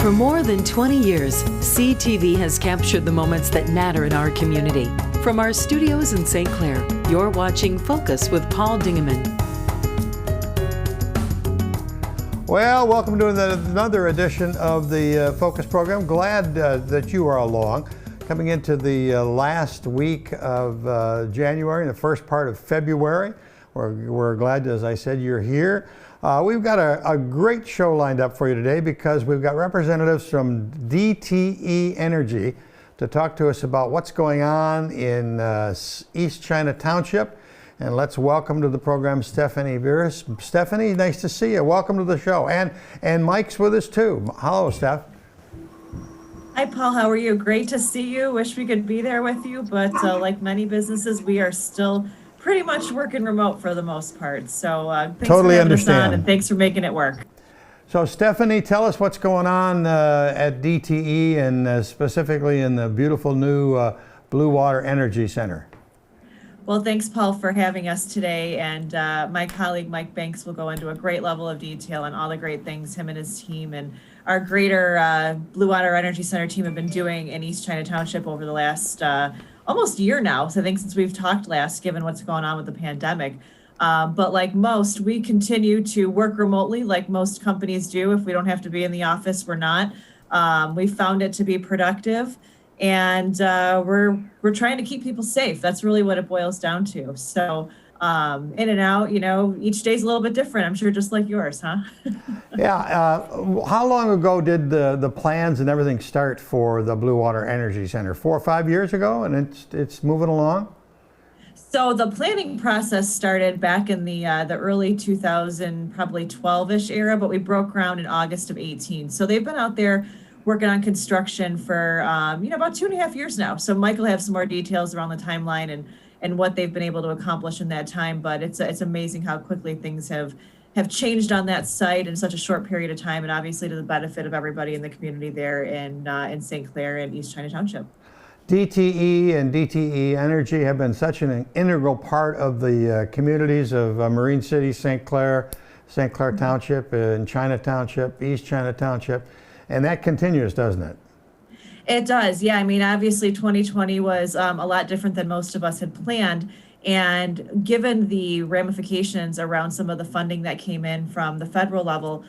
For more than 20 years, CTV has captured the moments that matter in our community. From our studios in St. Clair, you're watching Focus with Paul Dingeman. Well, welcome to another edition of the Focus program. Glad that you are along. Coming into the last week of January and the first part of February. We're glad, as I said, you're here. We've got a great show lined up for you today because we've got representatives from DTE Energy to talk to us about what's going on in East China Township. And let's welcome to the program Stephanie Virus. Stephanie, nice to see you. Welcome to the show. And Mike's with us too. Hello, Steph. Hi, Paul. How are you? Great to see you. Wish we could be there with you, but like many businesses, we are still pretty much working remote for the most part. So thanks totally for having understand. us on, and thanks for making it work. So Stephanie, tell us what's going on at DTE and specifically in the beautiful new Blue Water Energy Center. Well, thanks, Paul, for having us today. And my colleague, Mike Banks, will go into a great level of detail on all the great things him and his team and our greater Blue Water Energy Center team have been doing in East China Township over the last almost year now. So I think since we've talked last, given what's going on with the pandemic. But like most, we continue to work remotely like most companies do. If we don't have to be in the office, we're not. We found it to be productive. And we're trying to keep people safe. That's really what it boils down to. So in and out, each day's a little bit different. I'm sure just like yours, huh? Yeah. How long ago did the plans and everything start for the Blue Water Energy Center? 4 or 5 years ago, and it's moving along? So the planning process started back in the early 2000, probably 12-ish era, but we broke ground in August of 18. So they've been out there working on construction for about 2.5 years now. So Mike will have some more details around the timeline and what they've been able to accomplish in that time. But it's amazing how quickly things have changed on that site in such a short period of time, and obviously to the benefit of everybody in the community there in St. Clair and East China Township. DTE and DTE Energy have been such an integral part of the communities of Marine City, St. Clair Township, and China Township, East China Township. And that continues, doesn't it? It does, yeah. I mean, obviously 2020 was a lot different than most of us had planned. And given the ramifications around some of the funding that came in from the federal level,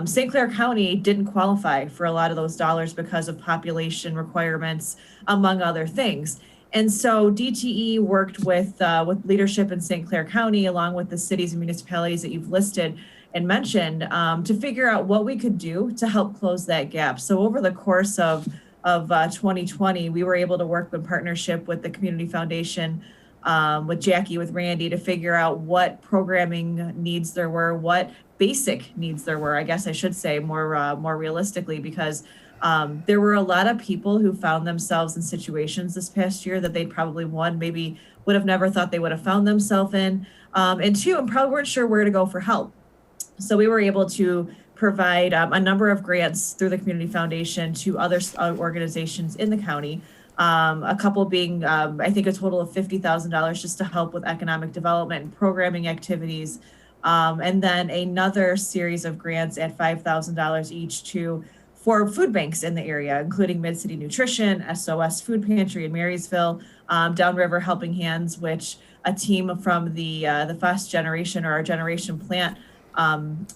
St. Clair County didn't qualify for a lot of those dollars because of population requirements, among other things. And so DTE worked with leadership in St. Clair County, along with the cities and municipalities that you've listed and mentioned, to figure out what we could do to help close that gap. So over the course of 2020, we were able to work in partnership with the Community Foundation, with Jackie, with Randy, to figure out what programming needs there were, what basic needs there were, I guess I should say more realistically, because there were a lot of people who found themselves in situations this past year that they'd probably, one, maybe would have never thought they would have found themselves in, and two, and probably weren't sure where to go for help. So we were able to provide a number of grants through the Community Foundation to other organizations in the county, a couple being, I think, a total of $50,000 just to help with economic development and programming activities, and then another series of grants at $5,000 each for food banks in the area, including Mid-City Nutrition, SOS Food Pantry in Marysville, Downriver Helping Hands, which a team from the FOSS Generation, or our Generation Plant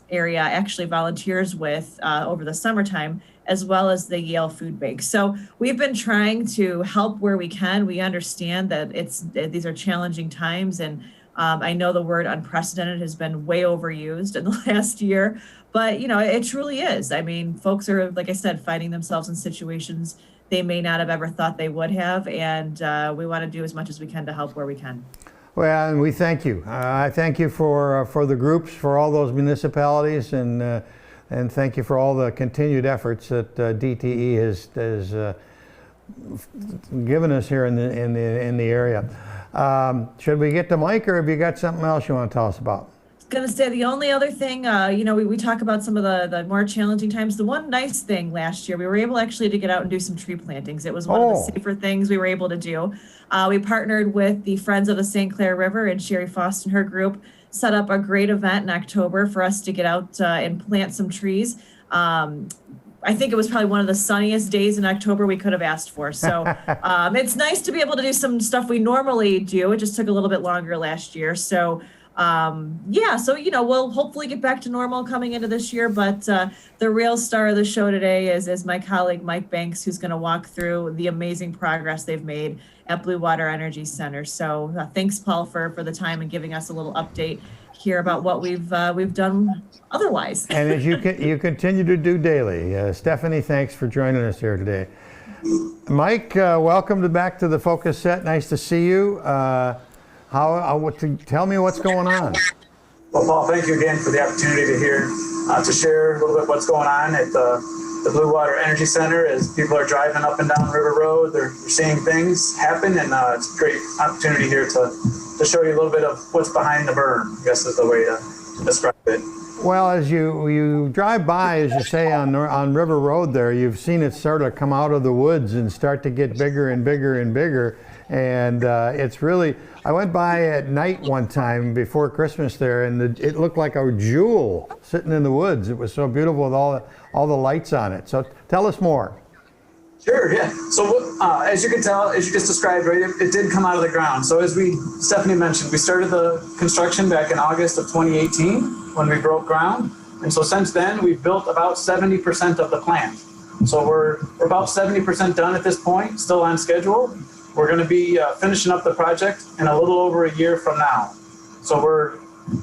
area, actually volunteers with over the summertime, as well as the Yale Food Bank. So we've been trying to help where we can. We understand that these are challenging times, and I know the word unprecedented has been way overused in the last year, but it truly is. I mean, folks are, like I said, finding themselves in situations they may not have ever thought they would have, and we want to do as much as we can to help where we can. Well, and we thank you. I thank you for the groups, for all those municipalities, and thank you for all the continued efforts that DTE has given us here in the area. Should we get to Mike, or have you got something else you want to tell us about? Going to say the only other thing, we talk about some of the more challenging times. The one nice thing last year, we were able actually to get out and do some tree plantings. It was one of the safer things we were able to do. We partnered with the Friends of the St. Clair River, and Sherry Faust and her group set up a great event in October for us to get out and plant some trees. I think it was probably one of the sunniest days in October we could have asked for. So it's nice to be able to do some stuff we normally do. It just took a little bit longer last year. So so, we'll hopefully get back to normal coming into this year. But the real star of the show today is my colleague, Mike Banks, who's going to walk through the amazing progress they've made at Blue Water Energy Center. So thanks, Paul, for the time and giving us a little update here about what we've done otherwise. And as you continue to do daily. Stephanie, thanks for joining us here today. Mike, welcome back to the Focus Set. Nice to see you. Tell me what's going on. Well, Paul, thank you again for the opportunity to share a little bit what's going on at the Blue Water Energy Center. As people are driving up and down River Road, they're seeing things happen, and it's a great opportunity here to show you a little bit of what's behind the berm, I guess is the way to describe it. Well, as you drive by, as you say, on River Road there, you've seen it sort of come out of the woods and start to get bigger and bigger and bigger. And it's really, I went by at night one time before Christmas there, and it looked like a jewel sitting in the woods. It was so beautiful with all the lights on it. So tell us more. Sure, yeah. So as you can tell, as you just described, right, it did come out of the ground. So as Stephanie mentioned, we started the construction back in August of 2018 when we broke ground. And so since then, we've built about 70% of the plant. So we're about 70% done at this point, still on schedule. We're going to be finishing up the project in a little over a year from now. So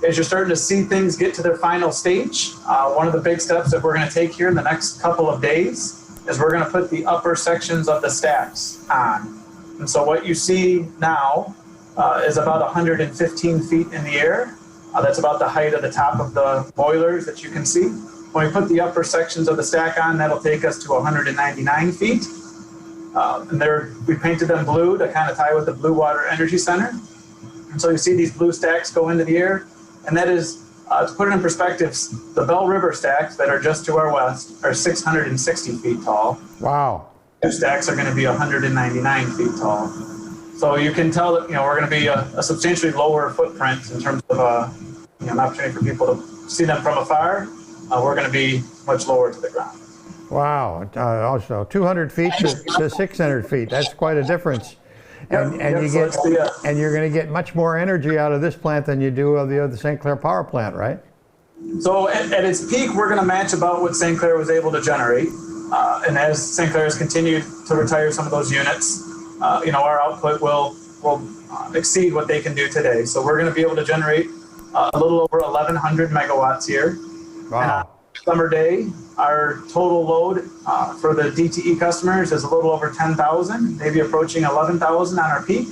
as you're starting to see things get to their final stage, one of the big steps that we're going to take here in the next couple of days is we're going to put the upper sections of the stacks on. And so what you see now is about 115 feet in the air. That's about the height of the top of the boilers that you can see. When we put the upper sections of the stack on, that'll take us to 199 feet. And we painted them blue to kind of tie with the Blue Water Energy Center. And so you see these blue stacks go into the air. And that is, to put it in perspective, the Bell River stacks that are just to our west are 660 feet tall. Wow. Two stacks are going to be 199 feet tall. So you can tell that, we're going to be a substantially lower footprint in terms of an opportunity for people to see them from afar. We're going to be much lower to the ground. Wow. Also 200 feet to 600 feet. That's quite a difference. And you're going to get much more energy out of this plant than you do of the St. Clair power plant, right? So at its peak, we're going to match about what St. Clair was able to generate. And as St. Clair has continued to retire some of those units, our output will exceed what they can do today. So we're going to be able to generate a little over 1,100 megawatts here. Wow. Summer day, our total load for the DTE customers is a little over 10,000, maybe approaching 11,000 on our peak.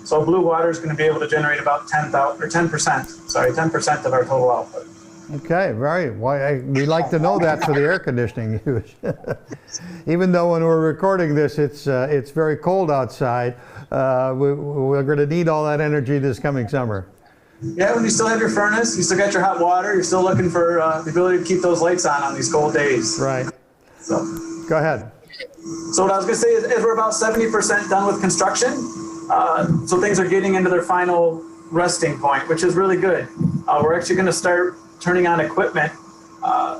So Blue Water is going to be able to generate about 10% of our total output. Okay, we like to know that for the air conditioning use. Even though when we're recording this, it's very cold outside, we're going to need all that energy this coming summer. Yeah, when you still have your furnace, you still got your hot water, you're still looking for the ability to keep those lights on these cold days. Right. So, go ahead. So what I was going to say is we're about 70% done with construction. So things are getting into their final resting point, which is really good. We're actually going to start turning on equipment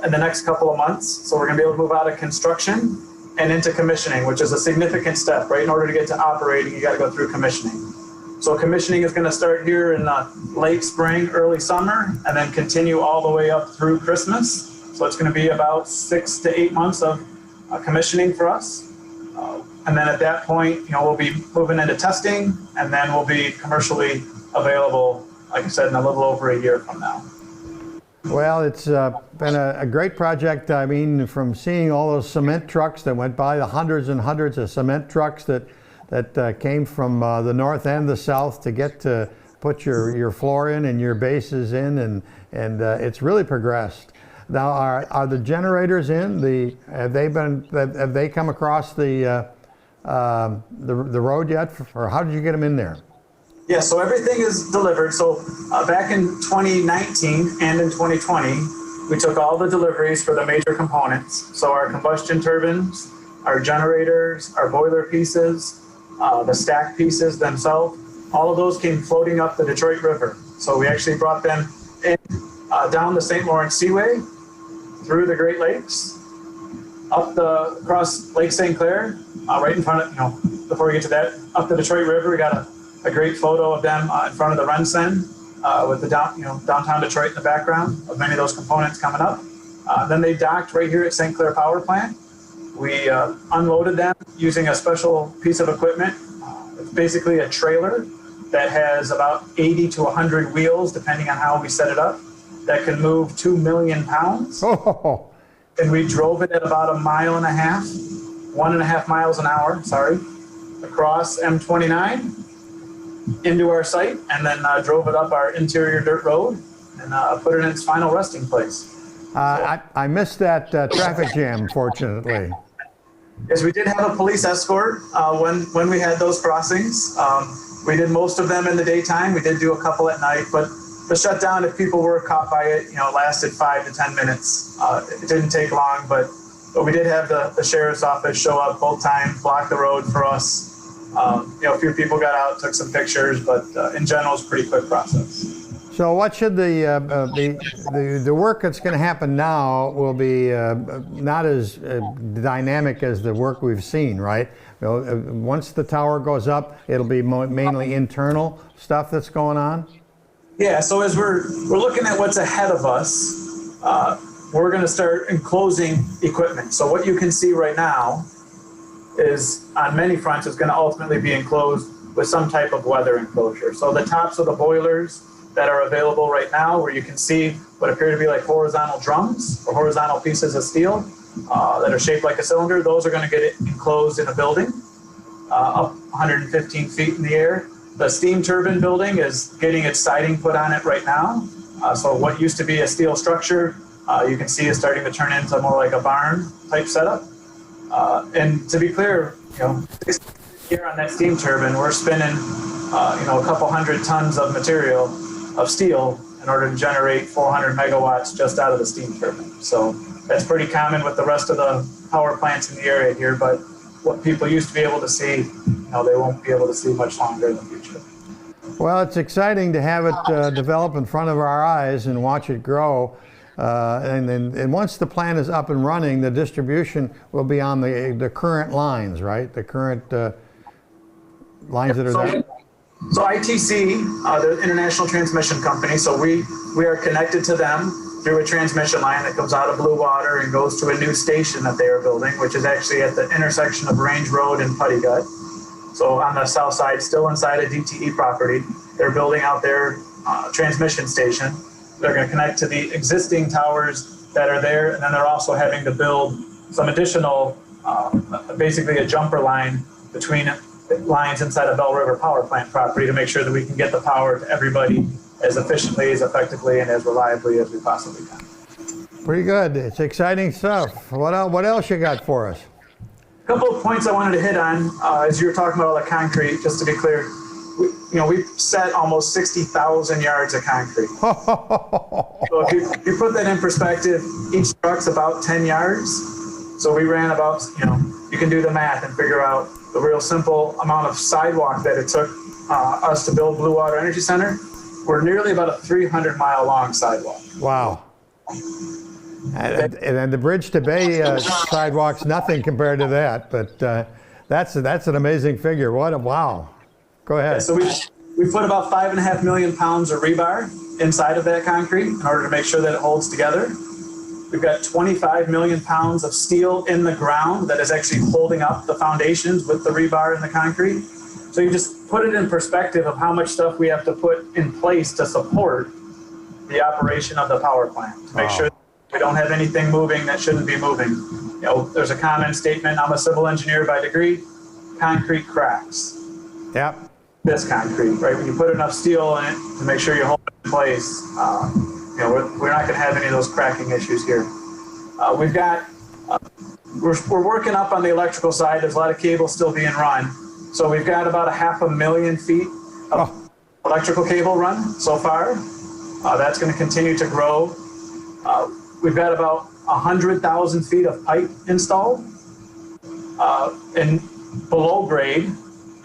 in the next couple of months. So we're going to be able to move out of construction and into commissioning, which is a significant step, right? In order to get to operating, you got to go through commissioning. So commissioning is going to start here in late spring, early summer, and then continue all the way up through Christmas. So it's going to be about 6 to 8 months of commissioning for us. And then at that point, we'll be moving into testing, and then we'll be commercially available, like I said, in a little over a year from now. Well, it's been a great project. I mean, from seeing all those cement trucks that went by, the hundreds and hundreds of cement trucks that came from the north and the south to get to put your floor in and your bases in, and it's really progressed. Now, are the generators in? Have they come across the road yet, or how did you get them in there? Yeah, so everything is delivered. So back in 2019 and in 2020, we took all the deliveries for the major components. So our combustion turbines, our generators, our boiler pieces, the stack pieces themselves, all of those came floating up the Detroit River. So we actually brought them in down the St. Lawrence Seaway, through the Great Lakes, across Lake St. Clair, right in front of, before we get to that, up the Detroit River, we got a great photo of them in front of the RenCen with the downtown Detroit in the background of many of those components coming up. Then they docked right here at St. Clair Power Plant. We unloaded them using a special piece of equipment. It's basically a trailer that has about 80 to 100 wheels, depending on how we set it up, that can move 2 million pounds. Oh. And we drove it at about 1.5 miles an hour, across M29 into our site, and then drove it up our interior dirt road and put it in its final resting place. I missed that traffic jam, fortunately. Yes, we did have a police escort when we had those crossings. We did most of them in the daytime. We did do a couple at night, but the shutdown, if people were caught by it, lasted 5 to 10 minutes. It didn't take long, but we did have the sheriff's office show up both times, block the road for us. A few people got out, took some pictures, but in general, it's a pretty quick process. So what should the work that's going to happen now will be not as dynamic as the work we've seen, right? Once the tower goes up, it'll be mainly internal stuff that's going on? Yeah, so as we're looking at what's ahead of us, we're going to start enclosing equipment. So what you can see right now is on many fronts is going to ultimately be enclosed with some type of weather enclosure. So the tops of the boilers that are available right now, where you can see what appear to be like horizontal drums or horizontal pieces of steel that are shaped like a cylinder, those are going to get enclosed in a building up 115 feet in the air. The steam turbine building is getting its siding put on it right now. So what used to be a steel structure, you can see is starting to turn into more like a barn type setup. And to be clear, here on that steam turbine, we're spinning, a couple hundred tons of material of steel in order to generate 400 megawatts just out of the steam turbine. So that's pretty common with the rest of the power plants in the area here, but what people used to be able to see, they won't be able to see much longer in the future. Well, it's exciting to have it develop in front of our eyes and watch it grow. And once the plant is up and running, the distribution will be on the current lines, right? The current lines that are there. So ITC, the International Transmission Company, so we are connected to them through a transmission line that comes out of Blue Water and goes to a new station that they are building, which is actually at the intersection of Range Road and Putty Gut. So on the south side, still inside a DTE property, they're building out their transmission station. They're going to connect to the existing towers that are there, and then they're also having to build some additional, basically a jumper line between lines inside of Bell River Power Plant property to make sure that we can get the power to everybody as efficiently, as effectively, and as reliably as we possibly can. Pretty good. It's exciting stuff. What else you got for us? A couple of points I wanted to hit on as you were talking about all the concrete, just to be clear. We've set almost 60,000 yards of concrete. So if you put that in perspective, each truck's about 10 yards. So we ran about, you can do the math and figure out the real simple amount of sidewalk that it took us to build Blue Water Energy Center. We're nearly about a 300-mile long sidewalk. Wow. And the Bridge to Bay sidewalk's nothing compared to that, but that's an amazing figure. Wow. Go ahead. Yeah, so we put about 5.5 million pounds of rebar inside of that concrete in order to make sure that it holds together. We've got 25 million pounds of steel in the ground that is actually holding up the foundations with the rebar and the concrete. So you just put it in perspective of how much stuff we have to put in place to support the operation of the power plant, to make sure we don't have anything moving that shouldn't be moving. There's a common statement, I'm a civil engineer by degree, concrete cracks. Yep. This concrete, right? When you put enough steel in it to make sure you hold it in place, we're not going to have any of those cracking issues here. We've got, we're working up on the electrical side. There's a lot of cable still being run. So we've got about 500,000 feet of electrical cable run so far. That's going to continue to grow. We've got about 100,000 feet of pipe installed in below grade,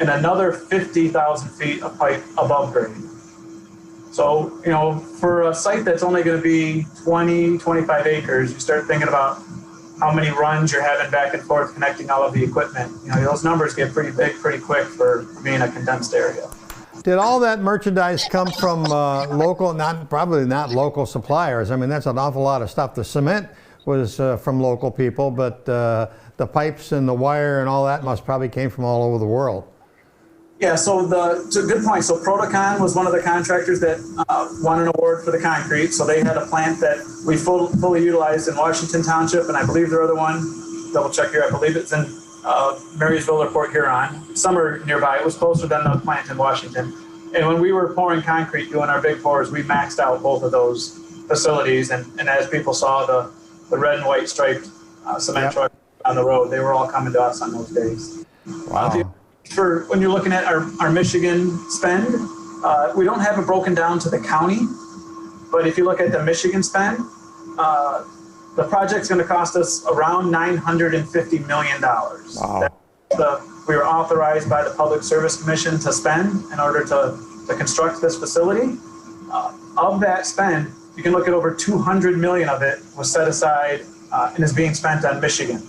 and another 50,000 feet of pipe above grade. So, for a site that's only going to be 20, 25 acres, you start thinking about how many runs you're having back and forth connecting all of the equipment. You know, those numbers get pretty big pretty quick for being a condensed area. Did all that merchandise come from local, probably not local suppliers? I mean, that's an awful lot of stuff. The cement was from local people, but the pipes and the wire and all that must probably came from all over the world. Yeah, so it's a good point. So Protocon was one of the contractors that won an award for the concrete. So they had a plant that we fully utilized in Washington Township, and I believe their other one, double check here, I believe it's in Marysville or Port Huron, somewhere nearby. It was closer than the plant in Washington. And when we were pouring concrete, doing our big pours, we maxed out both of those facilities. And as people saw the red and white striped cement truck on the road, they were all coming to us on those days. Wow. For when you're looking at our Michigan spend, we don't have it broken down to the county, but if you look at the Michigan spend, the project's going to cost us around $950 million. Wow. We were authorized by the Public Service Commission to spend in order to construct this facility. Of that spend, you can look at over 200 million of it was set aside and is being spent on Michigan.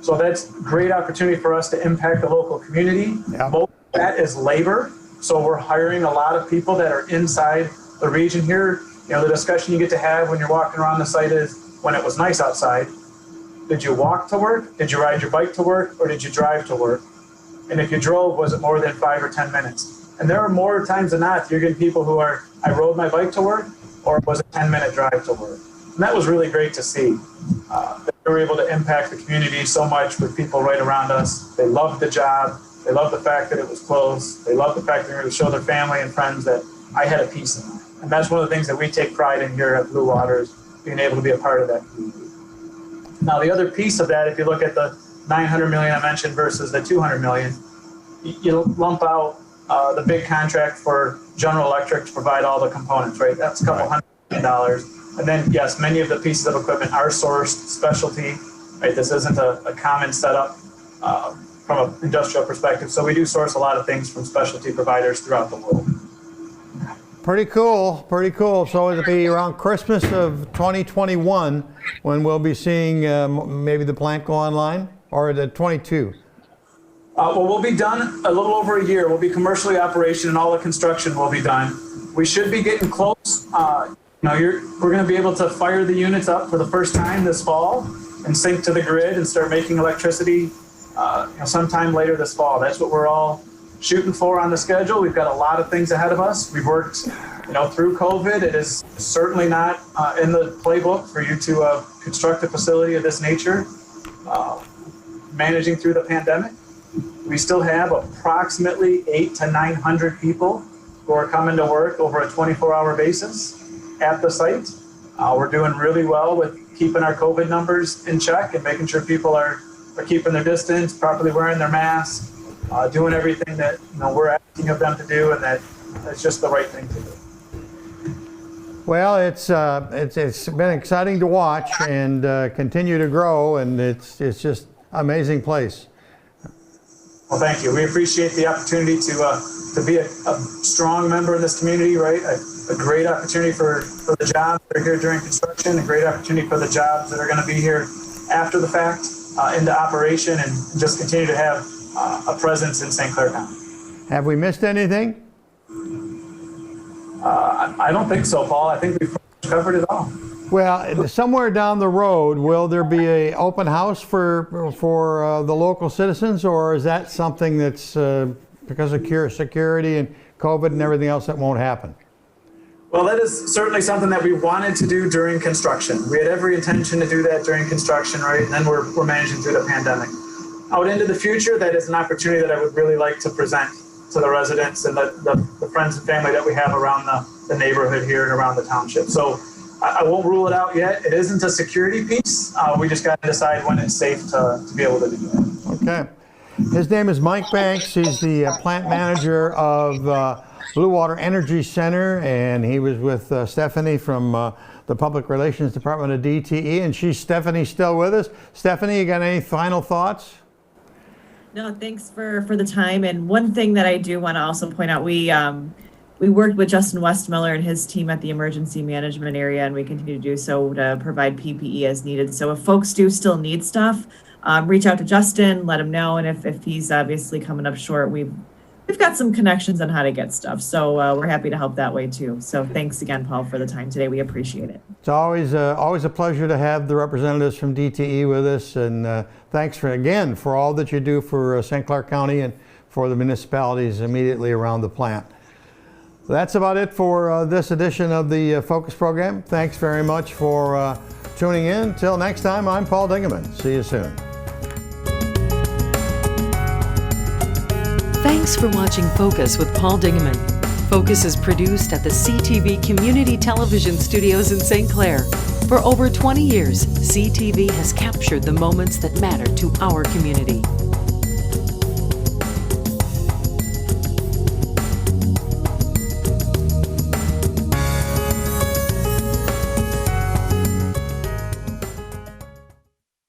So that's a great opportunity for us to impact the local community. Yeah. Most of that is labor. So we're hiring a lot of people that are inside the region here. You know, the discussion you get to have when you're walking around the site is, when it was nice outside, did you walk to work? Did you ride your bike to work? Or did you drive to work? And if you drove, was it more than 5 or 10 minutes? And there are more times than not, you're getting people who are, I rode my bike to work, or it was a 10-minute drive to work. And that was really great to see. That we were able to impact the community so much with people right around us. They loved the job. They loved the fact that it was close. They loved the fact that they were able to show their family and friends that I had a piece in it. And that's one of the things that we take pride in here at Blue Water, is being able to be a part of that community. Now, the other piece of that, if you look at the 900 million I mentioned versus the 200 million, you lump out the big contract for General Electric to provide all the components, right? That's a couple $100 million. And then, yes, many of the pieces of equipment are sourced specialty, right? This isn't a common setup from an industrial perspective. So we do source a lot of things from specialty providers throughout the world. Pretty cool, pretty cool. So it'll be around Christmas of 2021 when we'll be seeing maybe the plant go online, or the 22? Well, we'll be done a little over a year. We'll be commercially operational and all the construction will be done. We should be getting close. We're going to be able to fire the units up for the first time this fall and sync to the grid and start making electricity sometime later this fall. That's what we're all shooting for on the schedule. We've got a lot of things ahead of us. We've worked, through COVID. It is certainly not in the playbook for you to construct a facility of this nature. Managing through the pandemic, we still have approximately 800 to 900 people who are coming to work over a 24-hour basis at the site. We're doing really well with keeping our COVID numbers in check and making sure people are keeping their distance, properly wearing their masks, doing everything that we're asking of them to do, and that's just the right thing to do. Well, it's been exciting to watch and continue to grow, and it's just an amazing place. Well, thank you. We appreciate the opportunity to be a strong member of this community, right? A great opportunity for the jobs that are here during construction, a great opportunity for the jobs that are going to be here after the fact into operation, and just continue to have a presence in St. Clair County. Have we missed anything? I don't think so, Paul. I think we've covered it all. Well, somewhere down the road, will there be an open house for the local citizens, or is that something that's because of security and COVID and everything else that won't happen? Well, that is certainly something that we wanted to do during construction. We had every intention to do that during construction, right? And then we're managing through the pandemic. Out into the future, that is an opportunity that I would really like to present to the residents and the friends and family that we have around the neighborhood here and around the township. So I won't rule it out yet. It isn't a security piece. We just got to decide when it's safe to be able to do that. Okay. His name is Mike Banks. He's the plant manager of Blue Water Energy Center, and he was with Stephanie from the Public Relations Department of DTE, and Stephanie's still with us. Stephanie, you got any final thoughts? No, thanks for the time. And one thing that I do want to also point out, we we worked with Justin Westmiller and his team at the emergency management area, and we continue to do so to provide PPE as needed. So if folks do still need stuff, reach out to Justin, let him know. And if he's obviously coming up short, we've got some connections on how to get stuff. So we're happy to help that way too. So thanks again, Paul, for the time today. We appreciate it. It's always a pleasure to have the representatives from DTE with us, and thanks again for all that you do for St. Clair County and for the municipalities immediately around the plant. That's about it for this edition of the Focus program. Thanks very much for tuning in. Till next time, I'm Paul Dingeman. See you soon. Thanks for watching Focus with Paul Dingeman. Focus is produced at the CTV Community Television Studios in St. Clair. For over 20 years, CTV has captured the moments that matter to our community.